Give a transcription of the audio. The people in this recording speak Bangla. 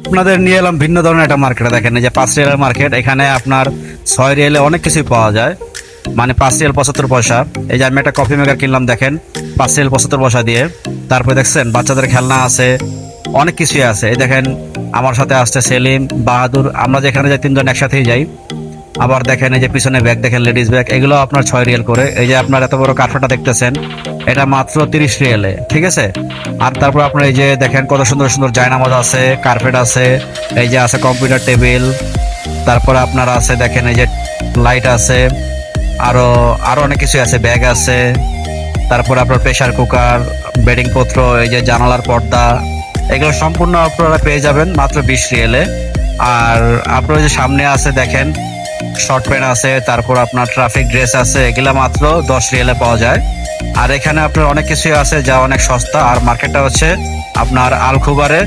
আপনাদের নিয়ে এলাম ভিন্ন ধরনের একটা মার্কেটে। দেখেন এই যে 5 রিয়ালের মার্কেট, এখানে আপনার 6 রিয়ালে অনেক কিছুই পাওয়া যায়, মানে 5 রিয়াল 75 পয়সা। এই যে আমি একটা কফি মেকার কিনলাম, দেখেন 5 রিয়াল 75 পয়সা দিয়ে। তারপরে দেখছেন বাচ্চাদের খেলনা আছে, অনেক কিছুই আছে। এই দেখেন আমার সাথে আসছে সেলিম, বাহাদুর, আমরা যেখানে যাই তিনজন একসাথেই যাই। আবার দেখেন এই যে পিছনে ব্যাগ, দেখেন লেডিস ব্যাগ, এগুলো আপনার 6 রিয়াল করে। এই যে আপনার এত বড় কার্পেটটা দেখতেছেন, এটা মাত্র 30 রিয়ালে, ঠিক আছে। আর তারপর আপনার এই যে দেখেন কত সুন্দর সুন্দর জায়নামাজ আছে, কার্পেট আছে, এই যে আছে কম্পিউটার টেবিল, তারপর আপনার আছে দেখেন এই যে লাইট আছে, আরো আরো অনেক কিছু আছে, ব্যাগ আছে। তারপর আপনার প্রেসার কুকার, বেডিং পত্র, এই যে জানালার পর্দা, এগুলো সম্পূর্ণ আপনারা পেয়ে যাবেন মাত্র 20 রিয়েলে। আর আপনার যে সামনে আছে দেখেন শর্ট প্যান্ট আছে, তারপর আপনার ট্রাফিক ড্রেস আছে, এগুলা মাত্র 10 রিয়েলে পাওয়া যায়। আর এখানে আপনার অনেক কিছুই আছে যা অনেক সস্তা। আর মার্কেটটা হচ্ছে আপনার আল খুবারে